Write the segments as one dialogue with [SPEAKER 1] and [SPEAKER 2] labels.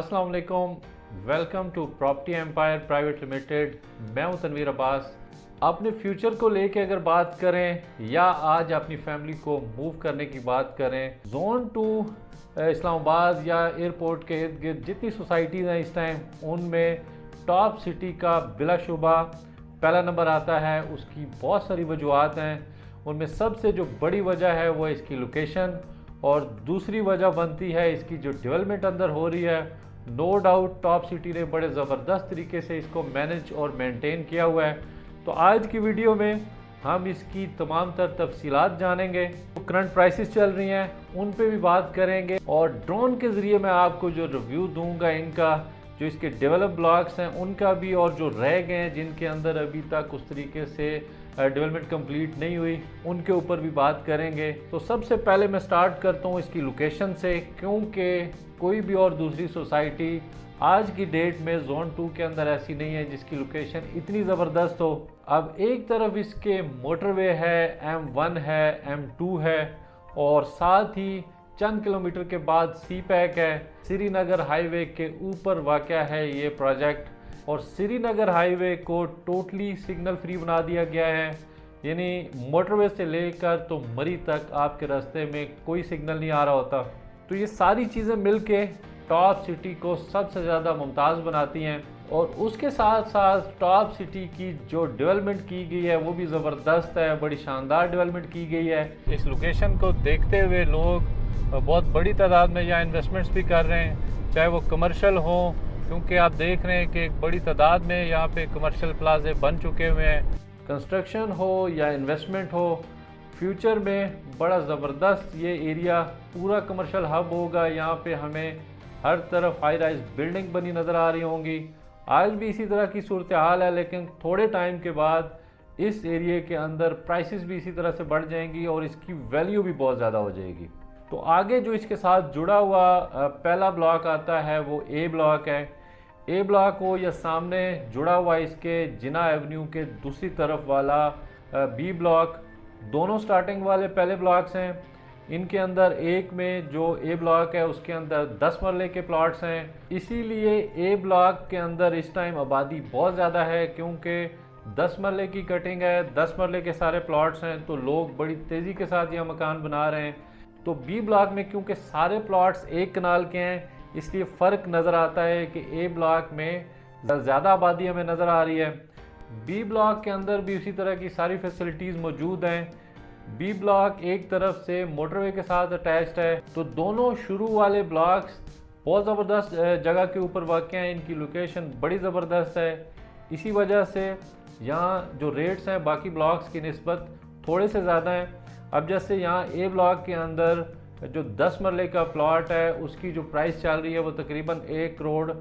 [SPEAKER 1] अस्सलाम वालेकुम, welcome to property empire private limited. मैं हूं तनवीर अब्बास। अपने फ्यूचर को लेके अगर बात करें या आज अपनी फैमिली को मूव करने की बात करें, जोन टू इस्लामाबाद या एयरपोर्ट के इर्द गिर्द जितनी सोसाइटीज़ हैं इस टाइम, उनमें टॉप सिटी का बिलाशुबा पहला नंबर आता है। उसकी बहुत सारी वजूहत हैं, उनमें सबसे जो बड़ी वजह है वो इसकी लोकेशन और दूसरी वजह बनती है इसकी जो डेवलपमेंट अंदर हो रही है। नो डाउट टॉप सिटी ने बड़े ज़बरदस्त तरीके से इसको मैनेज और मेंटेन किया हुआ है। तो आज की वीडियो में हम इसकी तमाम तर तफसीलात जानेंगे, जो करंट प्राइसेस चल रही हैं उन पे भी बात करेंगे और ड्रोन के ज़रिए मैं आपको जो रिव्यू दूंगा इनका, जो इसके डेवलप ब्लॉक्स हैं उनका भी, और जो रह गए हैं जिनके अंदर अभी तक उस तरीके से डेवलपमेंट कंप्लीट नहीं हुई, उनके ऊपर भी बात करेंगे। तो सबसे पहले मैं स्टार्ट करता हूँ इसकी लोकेशन से, क्योंकि कोई भी और दूसरी सोसाइटी आज की डेट में जोन 2 के अंदर ऐसी नहीं है जिसकी लोकेशन इतनी ज़बरदस्त हो। अब एक तरफ इसके मोटरवे है, M1 है, M2 है और साथ ही चंद किलोमीटर के बाद सी पैक है। श्रीनगर हाईवे के ऊपर वाक़या है ये प्रोजेक्ट और श्रीनगर हाईवे को टोटली सिग्नल फ्री बना दिया गया है, यानी मोटरवे से लेकर तो मरी तक आपके रास्ते में कोई सिग्नल नहीं आ रहा होता। तो ये सारी चीज़ें मिलके टॉप सिटी को सबसे ज़्यादा मुमताज़ बनाती हैं और उसके साथ साथ टॉप सिटी की जो डेवलपमेंट की गई है वो भी ज़बरदस्त है, बड़ी शानदार डेवलपमेंट की गई है। इस लोकेशन को देखते हुए लोग बहुत बड़ी तादाद में यहाँ इन्वेस्टमेंट्स भी कर रहे हैं, चाहे वो कमर्शियल हो, क्योंकि आप देख रहे हैं कि एक बड़ी तादाद में यहाँ पे कमर्शियल प्लाजे बन चुके हुए हैं। कंस्ट्रक्शन हो या इन्वेस्टमेंट हो, फ्यूचर में बड़ा ज़बरदस्त ये एरिया पूरा कमर्शियल हब होगा। यहाँ पे हमें हर तरफ हाई राइज बिल्डिंग बनी नज़र आ रही होंगी। आज भी इसी तरह की सूरत हाल है, लेकिन थोड़े टाइम के बाद इस एरिए के अंदर प्राइसेस भी इसी तरह से बढ़ जाएंगी और इसकी वैल्यू भी बहुत ज़्यादा हो जाएगी। तो आगे जो इसके साथ जुड़ा हुआ पहला ब्लॉक आता है वो ए ब्लॉक है। ए ब्लॉक हो या सामने जुड़ा हुआ इसके जिना एवेन्यू के दूसरी तरफ वाला बी ब्लॉक, दोनों स्टार्टिंग वाले पहले ब्लॉक्स हैं। इनके अंदर एक में जो ए ब्लॉक है उसके अंदर 10 मरले के प्लॉट्स हैं, इसीलिए ए ब्लॉक के अंदर इस टाइम आबादी बहुत ज़्यादा है, क्योंकि 10 मरले की कटिंग है, 10 मरले के सारे प्लॉट्स हैं, तो लोग बड़ी तेज़ी के साथ यह मकान बना रहे हैं। तो बी ब्लॉक में क्योंकि सारे प्लॉट्स एक कनाल के हैं, इसलिए फ़र्क नज़र आता है कि ए ब्लॉक में ज़्यादा आबादी हमें नज़र आ रही है। बी ब्लॉक के अंदर भी उसी तरह की सारी फैसिलिटीज़ मौजूद हैं। बी ब्लॉक एक तरफ से मोटरवे के साथ अटैच्ड है, तो दोनों शुरू वाले ब्लॉक्स बहुत ज़बरदस्त जगह के ऊपर वाक़ हैं। इनकी लोकेशन बड़ी ज़बरदस्त है, इसी वजह से यहाँ जो रेट्स हैं बाकी ब्लॉक्स की निस्बत थोड़े से ज़्यादा हैं। अब जैसे यहाँ ए ब्लॉक के अंदर जो 10 मरले का प्लॉट है उसकी जो प्राइस चल रही है वो तकरीबन 1 करोड़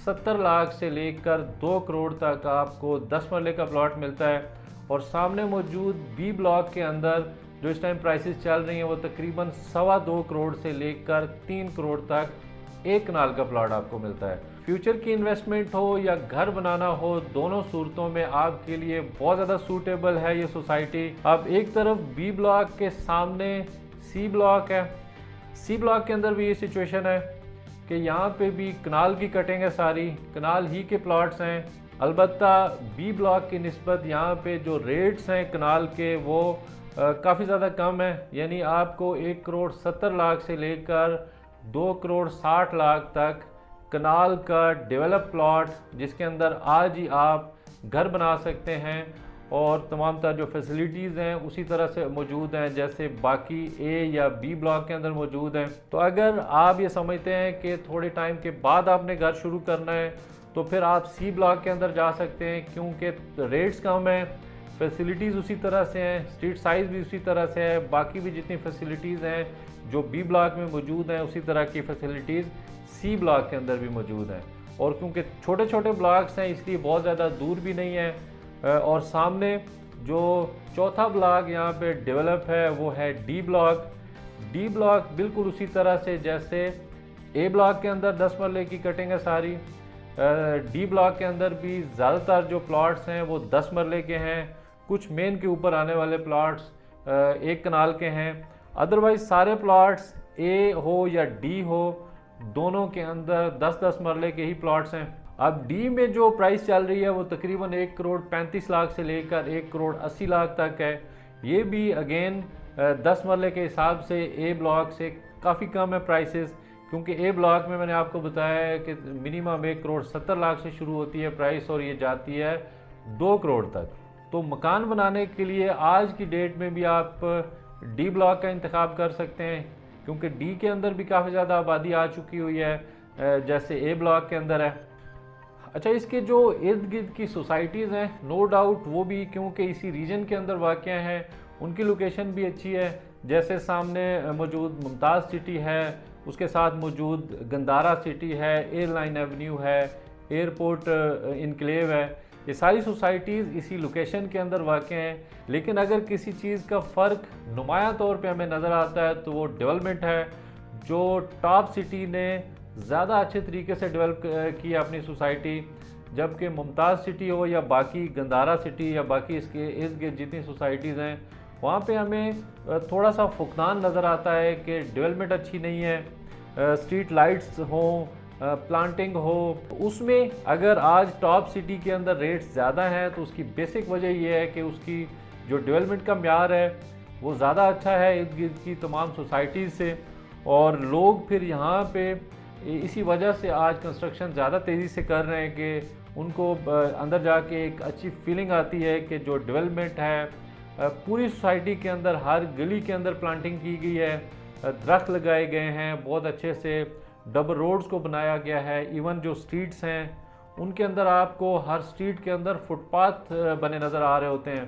[SPEAKER 1] 70 लाख से लेकर 2 करोड़ तक आपको 10 मरले का प्लॉट मिलता है। और सामने मौजूद बी ब्लॉक के अंदर जो इस टाइम प्राइसेस चल रही हैं वो तकरीबन 2.25 करोड़ से लेकर 3 करोड़ तक एक कनाल का प्लॉट आपको मिलता है। फ्यूचर की इन्वेस्टमेंट हो या घर बनाना हो, दोनों सूरतों में आपके लिए बहुत ज़्यादा सूटेबल है ये सोसाइटी। अब एक तरफ बी ब्लॉक के सामने सी ब्लॉक है, सी ब्लॉक के अंदर भी ये सिचुएशन है कि यहाँ पे भी कनाल की कटिंग है, सारी कनाल ही के प्लॉट्स हैं। अलबत्ता बी ब्लॉक की निस्बत यहाँ पे जो रेट्स हैं कनाल के वो काफ़ी ज़्यादा कम है, यानी आपको 1 करोड़ 70 लाख से लेकर 2 करोड़ 60 लाख तक कनाल का डेवलप प्लॉट, जिसके अंदर आज ही आप घर बना सकते हैं और तमाम तरह जो फैसिलिटीज़ हैं उसी तरह से मौजूद हैं जैसे बाकी ए या बी ब्लॉक के अंदर मौजूद हैं। तो अगर आप ये समझते हैं कि थोड़े टाइम के बाद आपने घर शुरू करना है तो फिर आप सी ब्लॉक के अंदर जा सकते हैं, क्योंकि रेट्स कम हैं, फैसिलिटीज़ उसी तरह से हैं, स्ट्रीट साइज़ भी उसी तरह से है, बाकी भी जितनी फैसिलिटीज़ हैं जो बी ब्लॉक में मौजूद हैं उसी तरह की फैसिलिटीज़ सी ब्लॉक के अंदर भी मौजूद हैं। और क्योंकि छोटे छोटे ब्लॉक्स हैं इसलिए बहुत ज़्यादा दूर भी नहीं है। और सामने जो चौथा ब्लॉक यहाँ पे डेवलप है वो है डी ब्लॉक। डी ब्लॉक बिल्कुल उसी तरह से जैसे ए ब्लॉक के अंदर 10 मरले की कटिंग है सारी, डी ब्लॉक के अंदर भी ज़्यादातर जो प्लॉट्स हैं वो 10 मरले के हैं, कुछ मेन के ऊपर आने वाले प्लॉट्स एक कनाल के हैं। अदरवाइज़ सारे प्लॉट्स ए हो या डी हो दोनों के अंदर 10-10 मरले के ही प्लॉट्स हैं। अब डी में जो प्राइस चल रही है वो तकरीबन 1,35,00,000 से लेकर 1,80,00,000 तक है। ये भी अगेन 10 मरले के हिसाब से ए ब्लॉक से काफ़ी कम है प्राइसेस, क्योंकि ए ब्लॉक में मैंने आपको बताया है कि मिनिमम 1,70,00,000 से शुरू होती है प्राइस और ये जाती है 2 करोड़ तक। तो मकान बनाने के लिए आज की डेट में भी आप डी ब्लॉक का इंतखाब कर सकते हैं, क्योंकि डी के अंदर भी काफ़ी ज़्यादा आबादी आ चुकी हुई है जैसे ए ब्लॉक के अंदर है। अच्छा, इसके जो इर्द गिर्द की सोसाइटीज़ हैं, नो डाउट वो भी क्योंकि इसी रीजन के अंदर वाक़ हैं, उनकी लोकेशन भी अच्छी है। जैसे सामने मौजूद मुमताज़ सिटी है, उसके साथ मौजूद गंदारा सिटी है, एयरलाइन एवेन्यू है, एयरपोर्ट इनक्लेव है। ये सारी सोसाइटीज़ इसी लोकेशन के अंदर वाक़ हैं। लेकिन अगर किसी चीज़ का फ़र्क नुमाया तौर पे हमें नज़र आता है तो वो डेवलपमेंट है। जो टॉप सिटी ने ज़्यादा अच्छे तरीके से डेवलप की अपनी सोसाइटी, जबकि मुमताज़ सिटी हो या बाकी गंदारा सिटी या बाकी इसके इर्द गिर्द जितनी सोसाइटीज़ हैं, वहाँ पे हमें थोड़ा सा फुकदान नज़र आता है कि डेवलपमेंट अच्छी नहीं है। स्ट्रीट लाइट्स हों, प्लांटिंग हो, उसमें अगर आज टॉप सिटी के अंदर रेट्स ज़्यादा हैं तो उसकी बेसिक वजह यह है कि उसकी जो डेवलपमेंट का म्यार है वो ज़्यादा अच्छा है इर्द गिर्द की तमाम सोसाइटीज़ से, और लोग फिर यहाँ पे इसी वजह से आज कंस्ट्रक्शन ज़्यादा तेज़ी से कर रहे हैं कि उनको अंदर जाके एक अच्छी फीलिंग आती है कि जो डेवलपमेंट है पूरी सोसाइटी के अंदर, हर गली के अंदर प्लांटिंग की गई है, दरख्त लगाए गए हैं, बहुत अच्छे से डबल रोड्स को बनाया गया है। इवन जो स्ट्रीट्स हैं उनके अंदर आपको हर स्ट्रीट के अंदर फुटपाथ बने नज़र आ रहे होते हैं।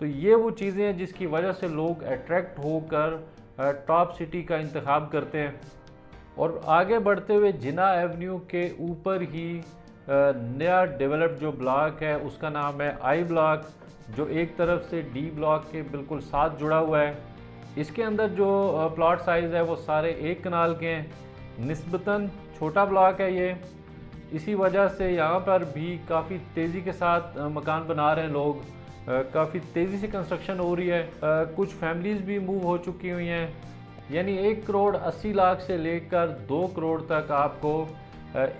[SPEAKER 1] तो ये वो चीज़ें हैं जिसकी वजह से लोग अट्रैक्ट होकर टॉप सिटी का इंतखाब करते हैं। और आगे बढ़ते हुए जिना एवेन्यू के ऊपर ही नया डेवलप्ड जो ब्लॉक है उसका नाम है आई ब्लॉक, जो एक तरफ से डी ब्लॉक के बिल्कुल साथ जुड़ा हुआ है। इसके अंदर जो प्लॉट साइज़ है वो सारे 1 कनाल के हैं, निस्बतन छोटा ब्लॉक है ये। इसी वजह से यहाँ पर भी काफ़ी तेज़ी के साथ मकान बना रहे हैं लोग, काफ़ी तेज़ी से कंस्ट्रक्शन हो रही है। कुछ फैमिलीज़ भी मूव हो चुकी हुई हैं, यानी 1,80,00,000 से लेकर 2 करोड़ तक आपको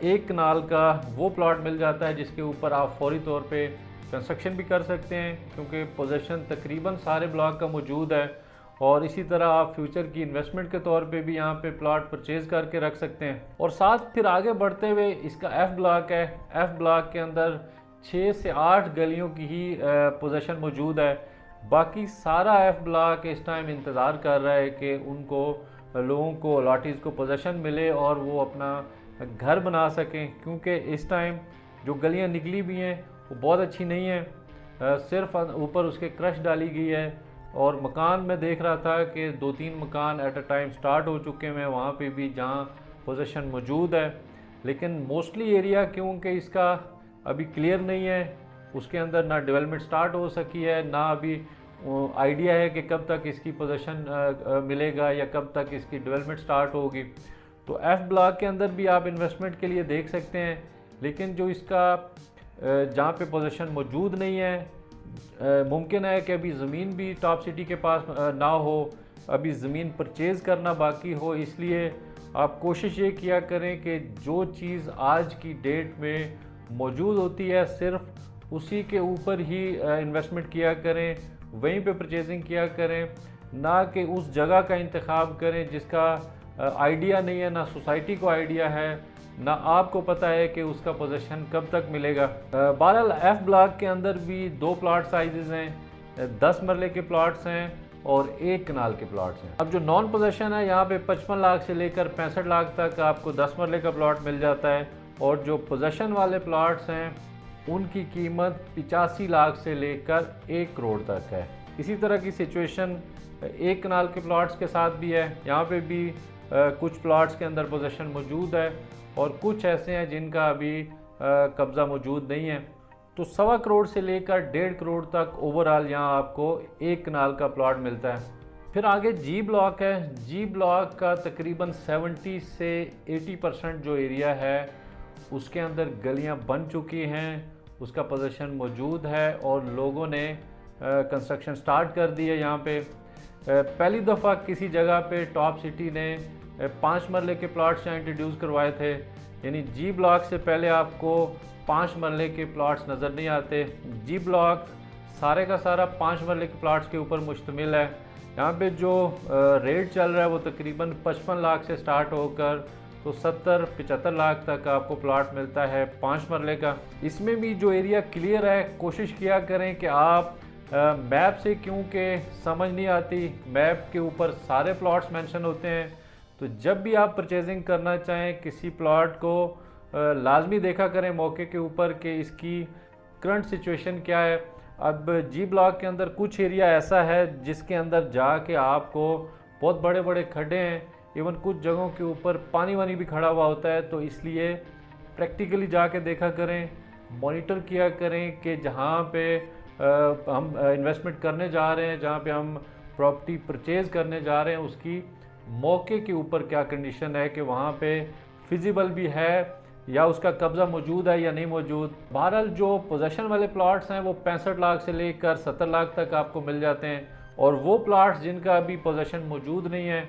[SPEAKER 1] 1 कनाल का वो प्लॉट मिल जाता है जिसके ऊपर आप फौरी तौर पे कंस्ट्रक्शन भी कर सकते हैं, क्योंकि पोजीशन तकरीबन सारे ब्लॉक का मौजूद है। और इसी तरह आप फ्यूचर की इन्वेस्टमेंट के तौर पे भी यहाँ पे प्लॉट परचेज़ करके रख सकते हैं। और साथ फिर आगे बढ़ते हुए इसका एफ़ ब्लॉक है। एफ़ ब्लॉक के अंदर 6 से 8 गलियों की ही पोजीशन मौजूद है। बाकी सारा एफ़ ब्लॉक इस टाइम इंतज़ार कर रहा है कि उनको लोगों को अलॉटीज़ को पोजीशन मिले और वो अपना घर बना सकें, क्योंकि इस टाइम जो गलियाँ निकली भी हैं वो बहुत अच्छी नहीं है, सिर्फ ऊपर उसके क्रश डाली गई है। और मकान में देख रहा था कि 2-3 मकान एट अ टाइम स्टार्ट हो चुके हैं वहाँ पे भी जहाँ पोजीशन मौजूद है, लेकिन मोस्टली एरिया क्योंकि इसका अभी क्लियर नहीं है, उसके अंदर ना डेवलपमेंट स्टार्ट हो सकी है, ना अभी आइडिया है कि कब तक इसकी पोजीशन मिलेगा या कब तक इसकी डेवलपमेंट स्टार्ट होगी। तो एफ़ ब्लॉक के अंदर भी आप इन्वेस्टमेंट के लिए देख सकते हैं, लेकिन जो इसका जहाँ पे पोजीशन मौजूद नहीं है, मुमकिन है कि अभी ज़मीन भी टॉप सिटी के पास ना हो, अभी ज़मीन परचेज़ करना बाकी हो। इसलिए आप कोशिश ये किया करें कि जो चीज़ आज की डेट में मौजूद होती है सिर्फ उसी के ऊपर ही इन्वेस्टमेंट किया करें, वहीं पे परचेजिंग किया करें, ना कि उस जगह का इंतखाब करें जिसका आइडिया नहीं है, ना सोसाइटी को आइडिया है, ना आपको पता है कि उसका पोजीशन कब तक मिलेगा। बहरहाल एफ़ ब्लॉक के अंदर भी 2 प्लॉट साइजेज़ हैं, 10 मरले के प्लॉट्स हैं और 1 कनाल के प्लॉट्स हैं। अब जो नॉन पोजीशन है यहाँ पे 55 लाख से लेकर 65 लाख तक आपको 10 मरले का प्लॉट मिल जाता है, और जो पोजीशन वाले प्लॉट्स हैं उनकी कीमत 85 लाख से लेकर 1 करोड़ तक है। इसी तरह की सिचुएशन 1 कनाल के प्लॉट्स के साथ भी है। यहाँ पे भी कुछ प्लॉट्स के अंदर पोजीशन मौजूद है और कुछ ऐसे हैं जिनका अभी कब्ज़ा मौजूद नहीं है। तो 1.25 करोड़ से लेकर 1.5 करोड़ तक ओवरऑल यहाँ आपको 1 कनाल का प्लॉट मिलता है। फिर आगे जी ब्लॉक है। जी ब्लॉक का तकरीबन 70 से 80% जो एरिया है उसके अंदर गलियाँ बन चुकी हैं, उसका पोजीशन मौजूद है और लोगों ने कंस्ट्रक्शन स्टार्ट कर दी है। यहाँ पे पहली दफ़ा किसी जगह पे टॉप सिटी ने 5 मरले के प्लॉट्स यहाँ इंट्रोड्यूस करवाए थे। यानी जी ब्लॉक से पहले आपको 5 मरले के प्लॉट्स नज़र नहीं आते। जी ब्लॉक सारे का सारा 5 मरले के प्लॉट्स के ऊपर मुश्तमिल है। यहाँ पे जो रेट चल रहा है वो तकरीबन 55 लाख से स्टार्ट होकर तो 70-75 लाख तक आपको प्लॉट मिलता है 5 मरले का। इसमें भी जो एरिया क्लियर है, कोशिश किया करें कि आप मैप से, क्योंकि समझ नहीं आती, मैप के ऊपर सारे प्लॉट्स मेंशन होते हैं। तो जब भी आप परचेजिंग करना चाहें किसी प्लॉट को, लाजमी देखा करें मौके के ऊपर कि इसकी करंट सिचुएशन क्या है। अब जी ब्लॉक के अंदर कुछ एरिया ऐसा है जिसके अंदर जाके आपको बहुत बड़े बड़े खड्डे हैं, इवन कुछ जगहों के ऊपर पानी वानी भी खड़ा हुआ होता है। तो इसलिए प्रैक्टिकली जाके देखा करें, मॉनिटर किया करें कि जहाँ पे हम इन्वेस्टमेंट करने जा रहे हैं, जहाँ पे हम प्रॉपर्टी परचेज़ करने जा रहे हैं, उसकी मौके के ऊपर क्या कंडीशन है कि वहाँ पे फिजिबल भी है या उसका कब्ज़ा मौजूद है या नहीं मौजूद। बहरहाल जो पोजेशन वाले प्लॉट्स हैं वो 65 लाख से लेकर 70 लाख तक आपको मिल जाते हैं, और वो प्लॉट्स जिनका अभी पोजेशन मौजूद नहीं है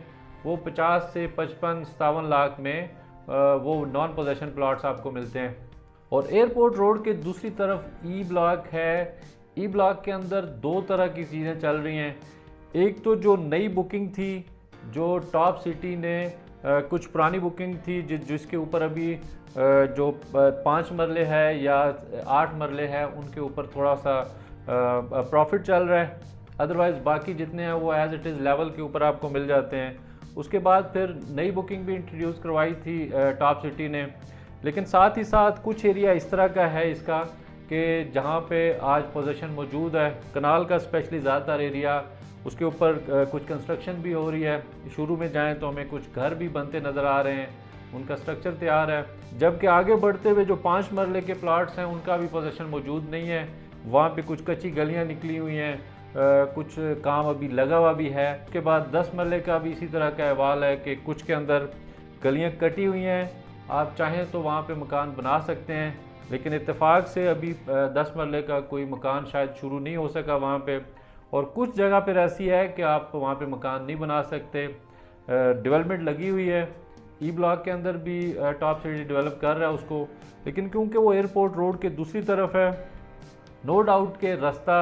[SPEAKER 1] वो 50 से 55-57 लाख में वो नॉन पोजेशन प्लॉट्स आपको मिलते हैं। और एयरपोर्ट रोड के दूसरी तरफ ई ब्लॉक है। ई ब्लॉक के अंदर दो तरह की चीज़ें चल रही हैं। एक तो जो नई बुकिंग थी, जो टॉप सिटी ने कुछ पुरानी बुकिंग थी जिसके ऊपर अभी जो 5 मरले है या 8 मरले है उनके ऊपर थोड़ा सा प्रॉफिट चल रहा है। अदरवाइज़ बाकी जितने हैं वो एज इट इज़ लेवल के ऊपर आपको मिल जाते हैं। उसके बाद फिर नई बुकिंग भी इंट्रोड्यूस करवाई थी टॉप सिटी ने। लेकिन साथ ही साथ कुछ एरिया इस तरह का है इसका कि जहाँ पे आज पोजीशन मौजूद है, कनाल का स्पेशली ज़्यादातर एरिया, उसके ऊपर कुछ कंस्ट्रक्शन भी हो रही है। शुरू में जाएं तो हमें कुछ घर भी बनते नज़र आ रहे हैं, उनका स्ट्रक्चर तैयार है। जबकि आगे बढ़ते हुए जो 5 मरले के प्लॉट्स हैं उनका भी पोजीशन मौजूद नहीं है। वहाँ पे कुछ कच्ची गलियाँ निकली हुई हैं, कुछ काम अभी लगा हुआ भी है। उसके बाद 10 मरले का भी इसी तरह का अहवाल है कि कुछ के अंदर गलियाँ कटी हुई हैं। आप चाहें तो वहाँ पे मकान बना सकते हैं, लेकिन इत्तेफाक से अभी 10 मरले का कोई मकान शायद शुरू नहीं हो सका वहाँ पे। और कुछ जगह पर ऐसी है कि आप वहाँ पे मकान नहीं बना सकते, डेवलपमेंट लगी हुई है। ई ब्लॉक के अंदर भी टॉप सिटी डेवलप कर रहा है उसको, लेकिन क्योंकि वो एयरपोर्ट रोड के दूसरी तरफ है, नो डाउट के रास्ता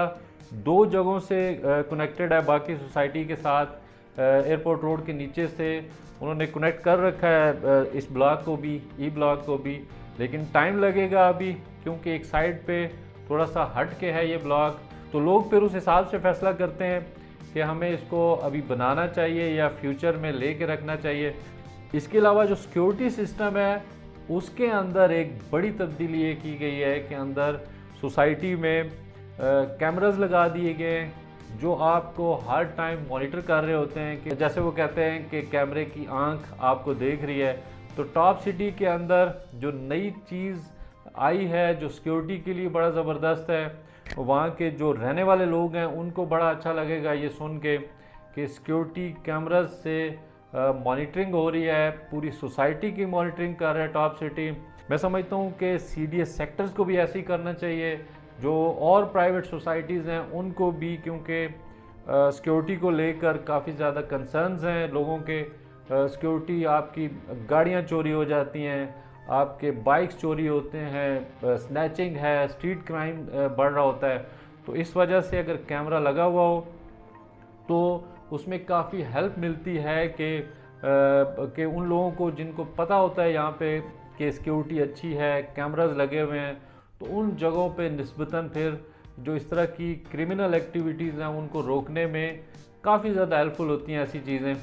[SPEAKER 1] दो जगहों से कनेक्टेड है बाकी सोसाइटी के साथ। एयरपोर्ट रोड के नीचे से उन्होंने कनेक्ट कर रखा है इस ब्लॉक को भी, ई ब्लॉक को भी, लेकिन टाइम लगेगा अभी क्योंकि एक साइड पे थोड़ा सा हट के है ये ब्लॉक। तो लोग फिर उस हिसाब से फैसला करते हैं कि हमें इसको अभी बनाना चाहिए या फ्यूचर में ले कर रखना चाहिए। इसके अलावा जो सिक्योरिटी सिस्टम है उसके अंदर एक बड़ी तब्दीली ये की गई है कि अंदर सोसाइटी में कैमरास लगा दिए गए हैं जो आपको हर टाइम मॉनिटर कर रहे होते हैं कि जैसे वो कहते हैं कि कैमरे की आंख आपको देख रही है। तो टॉप सिटी के अंदर जो नई चीज़ आई है जो सिक्योरिटी के लिए बड़ा ज़बरदस्त है, वहाँ के जो रहने वाले लोग हैं उनको बड़ा अच्छा लगेगा ये सुन के कि सिक्योरिटी कैमरास से मॉनिटरिंग हो रही है, पूरी सोसाइटी की मॉनिटरिंग कर रहा है टॉप सिटी। मैं समझता हूँ कि सीडीएस सेक्टर्स को भी ऐसे ही करना चाहिए, जो और प्राइवेट सोसाइटीज़ हैं उनको भी, क्योंकि सिक्योरिटी को लेकर काफ़ी ज़्यादा कंसर्न्स हैं लोगों के। सिक्योरिटी, आपकी गाड़ियाँ चोरी हो जाती हैं, आपके बाइक्स चोरी होते हैं, स्नैचिंग है, स्ट्रीट क्राइम बढ़ रहा होता है। तो इस वजह से अगर कैमरा लगा हुआ हो तो उसमें काफ़ी हेल्प मिलती है कि उन लोगों को जिनको पता होता है यहाँ पे कि सिक्योरिटी अच्छी है, कैमरास लगे हुए हैं, तो उन जगहों पे निस्बतन फिर जो इस तरह की क्रिमिनल एक्टिविटीज़ हैं उनको रोकने में काफ़ी ज़्यादा हेल्पफुल होती हैं ऐसी चीज़ें।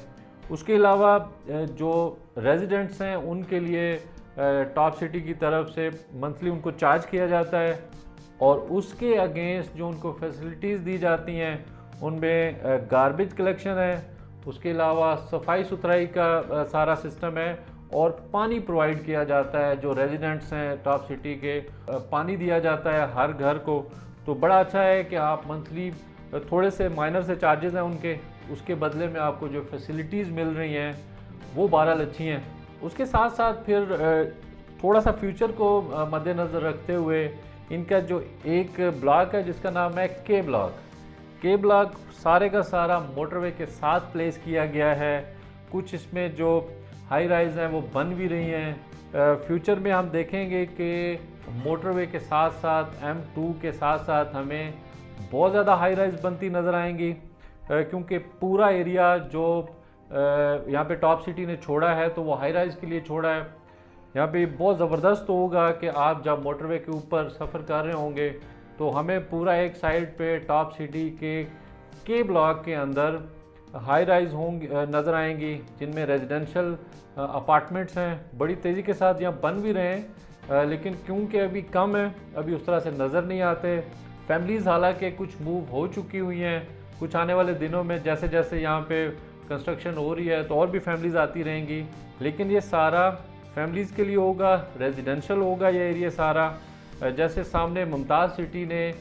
[SPEAKER 1] उसके अलावा जो रेजिडेंट्स हैं उनके लिए टॉप सिटी की तरफ से मंथली उनको चार्ज किया जाता है और उसके अगेंस्ट जो उनको फैसिलिटीज़ दी जाती हैं उनमें गार्बेज कलेक्शन है, उसके अलावा सफाई सुथराई का सारा सिस्टम है और पानी प्रोवाइड किया जाता है। जो रेजिडेंट्स हैं टॉप सिटी के, पानी दिया जाता है हर घर को। तो बड़ा अच्छा है कि आप मंथली थोड़े से माइनर से चार्जेस हैं उनके, उसके बदले में आपको जो फैसिलिटीज़ मिल रही हैं वो बहरहाल अच्छी हैं। उसके साथ साथ फिर थोड़ा सा फ्यूचर को मद्देनज़र रखते हुए इनका जो एक ब्लॉक है जिसका नाम है के ब्लॉक, के ब्लॉक सारे का सारा मोटरवे के साथ प्लेस किया गया है। कुछ इसमें जो हाई राइज़ हैं वो बन भी रही हैं। फ्यूचर में हम देखेंगे कि मोटरवे के साथ साथ M2 के साथ साथ हमें बहुत ज़्यादा हाई राइज़ बनती नज़र आएंगी, क्योंकि पूरा एरिया जो यहाँ पे टॉप सिटी ने छोड़ा है तो वो हाई राइज़ के लिए छोड़ा है। यहाँ पे बहुत ज़बरदस्त होगा कि आप जब मोटरवे के ऊपर सफ़र कर रहे होंगे तो हमें पूरा एक साइड पे टॉप सिटी के ब्लॉक के अंदर हाई राइज़ होंगी नज़र आएंगी, जिनमें रेजिडेंशियल अपार्टमेंट्स हैं, बड़ी तेज़ी के साथ यहाँ बन भी रहे हैं, लेकिन क्योंकि अभी कम है, अभी उस तरह से नज़र नहीं आते। फैमिलीज़ हालांकि कुछ मूव हो चुकी हुई हैं, कुछ आने वाले दिनों में जैसे जैसे यहाँ पे कंस्ट्रक्शन हो रही है तो और भी फैमिलीज़ आती रहेंगी, लेकिन ये सारा फैमिलीज़ के लिए होगा, रेजिडेंशियल होगा ये एरिया सारा। जैसे सामने मुमताज़ सिटी ने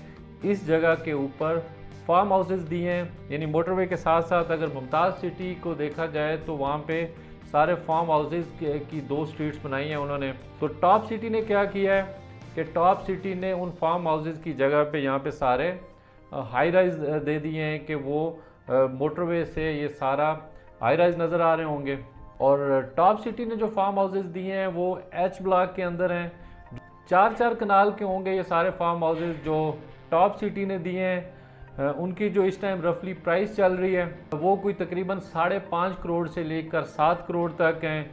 [SPEAKER 1] इस जगह के ऊपर फार्म हाउसेस दिए हैं, यानी मोटरवे के साथ साथ अगर मुमताज़ सिटी को देखा जाए तो वहाँ पे सारे फार्म हाउसेस की 2 स्ट्रीट्स बनाई हैं उन्होंने। तो टॉप सिटी ने क्या किया है कि टॉप सिटी ने उन फार्म हाउसेस की जगह पे यहाँ पे सारे हाई राइज़ दे दिए हैं कि वो मोटरवे से ये सारा हाई राइज़ नज़र आ रहे होंगे। और टॉप सिटी ने जो फार्म हाउसेस दिए हैं वो H ब्लॉक के अंदर हैं, 4-4 कनाल के होंगे ये सारे फार्म हाउसेस जो टॉप सिटी ने दिए हैं। उनकी जो इस टाइम रफली प्राइस चल रही है वो कोई तकरीबन 5.5 करोड़ से लेकर 7 करोड़ तक हैं।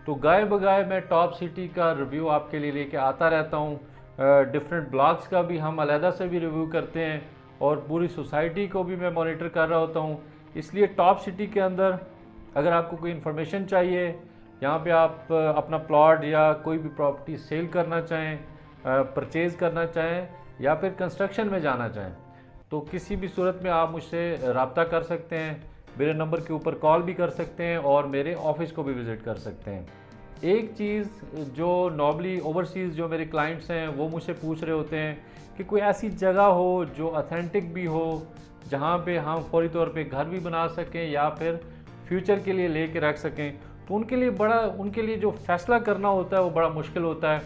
[SPEAKER 1] तो गाय बगाए मैं टॉप सिटी का रिव्यू आपके लिए लेके आता रहता हूँ। डिफरेंट ब्लॉक्स का भी हम अलहदा से भी रिव्यू करते हैं और पूरी सोसाइटी को भी मैं मॉनिटर कर रहा होता हूँ। इसलिए टॉप सिटी के अंदर अगर आपको कोई इन्फॉर्मेशन चाहिए, यहाँ पे आप अपना प्लॉट या कोई भी प्रॉपर्टी सेल करना चाहें, परचेज़ करना चाहें या फिर कंस्ट्रक्शन में जाना चाहें, तो किसी भी सूरत में आप मुझसे रब्ता कर सकते हैं। मेरे नंबर के ऊपर कॉल भी कर सकते हैं और मेरे ऑफिस को भी विज़िट कर सकते हैं। एक चीज़ जो नॉर्मली ओवरसीज़ जो मेरे क्लाइंट्स हैं वो मुझसे पूछ रहे होते हैं कि कोई ऐसी जगह हो जो ऑथेंटिक भी हो, जहाँ पे हम फौरी तौर पे घर भी बना सकें या फिर फ्यूचर के लिए ले के रख सकें। तो उनके लिए जो फ़ैसला करना होता है वो बड़ा मुश्किल होता है।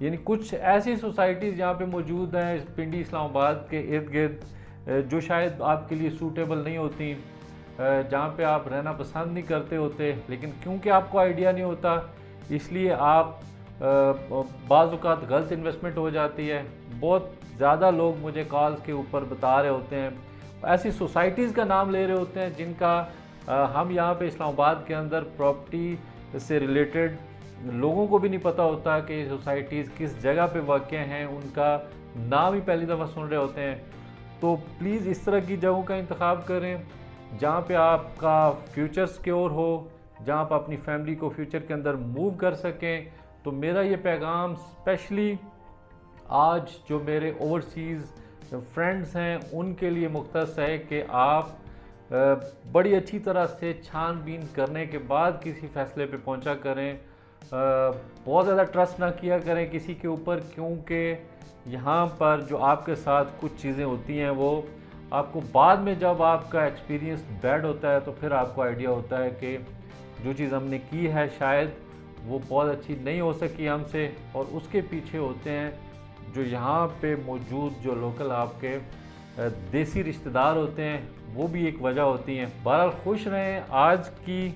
[SPEAKER 1] यानी कुछ ऐसी सोसाइटीज़ यहाँ पे मौजूद हैं पिंडी इस्लामाबाद के इर्द गिर्द जो शायद आपके लिए सूटेबल नहीं होती, जहाँ पे आप रहना पसंद नहीं करते होते, लेकिन क्योंकि आपको आइडिया नहीं होता इसलिए आप बाज़ औक़ात गलत इन्वेस्टमेंट हो जाती है। बहुत ज़्यादा लोग मुझे कॉल्स के ऊपर बता रहे होते हैं, ऐसी सोसाइटीज़ का नाम ले रहे होते हैं जिनका हम यहाँ पे इस्लामाबाद के अंदर प्रॉपर्टी से रिलेटेड लोगों को भी नहीं पता होता कि ये सोसाइटीज़ किस जगह पे वाक़ हैं, उनका नाम ही पहली दफ़ा सुन रहे होते हैं। तो प्लीज़ इस तरह की जगहों का इंतखाब करें जहाँ पे आपका फ्यूचर सिक्योर हो, जहाँ आप अपनी फैमिली को फ्यूचर के अंदर मूव कर सकें। तो मेरा ये पैगाम स्पेशली आज जो मेरे ओवरसीज़ फ्रेंड्स हैं उनके लिए मुख्तस है कि आप बड़ी अच्छी तरह से छानबीन करने के बाद किसी फ़ैसले पे पहुंचा करें। बहुत ज़्यादा ट्रस्ट ना किया करें किसी के ऊपर, क्योंकि यहाँ पर जो आपके साथ कुछ चीज़ें होती हैं वो आपको बाद में जब आपका एक्सपीरियंस बैड होता है तो फिर आपको आइडिया होता है कि जो चीज़ हमने की है शायद वो बहुत अच्छी नहीं हो सकी हमसे, और उसके पीछे होते हैं जो यहाँ पे मौजूद जो लोकल आपके देसी रिश्तेदार होते हैं, वो भी एक वजह होती हैं। बहरहाल खुश रहें। आज की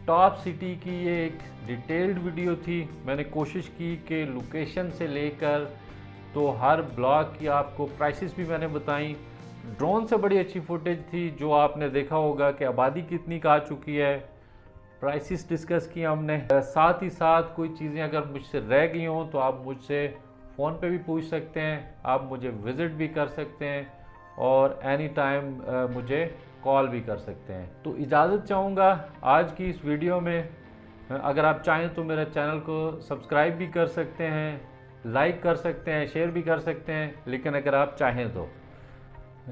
[SPEAKER 1] टॉप सिटी की ये एक डिटेल्ड वीडियो थी। मैंने कोशिश की कि लोकेशन से लेकर तो हर ब्लॉक की आपको प्राइसेस भी मैंने बताई। ड्रोन से बड़ी अच्छी फुटेज थी जो आपने देखा होगा कि आबादी कितनी का चुकी है, प्राइसेस डिस्कस किया हमने। साथ ही साथ कोई चीज़ें अगर मुझसे रह गई हों तो आप मुझसे फ़ोन पे भी पूछ सकते हैं, आप मुझे विज़िट भी कर सकते हैं और एनी टाइम मुझे कॉल भी कर सकते हैं। तो इजाज़त चाहूँगा आज की इस वीडियो में। अगर आप चाहें तो मेरे चैनल को सब्सक्राइब भी कर सकते हैं, लाइक कर सकते हैं, शेयर भी कर सकते हैं, लेकिन अगर आप चाहें तो।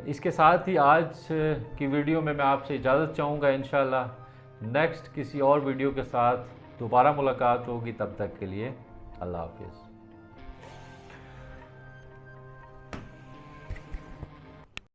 [SPEAKER 1] इसके साथ ही आज की वीडियो में मैं आपसे इजाज़त चाहूँगा। इंशाल्लाह नेक्स्ट किसी और वीडियो के साथ दोबारा मुलाकात होगी। तब तक के लिए अल्लाह हाफ़िज़।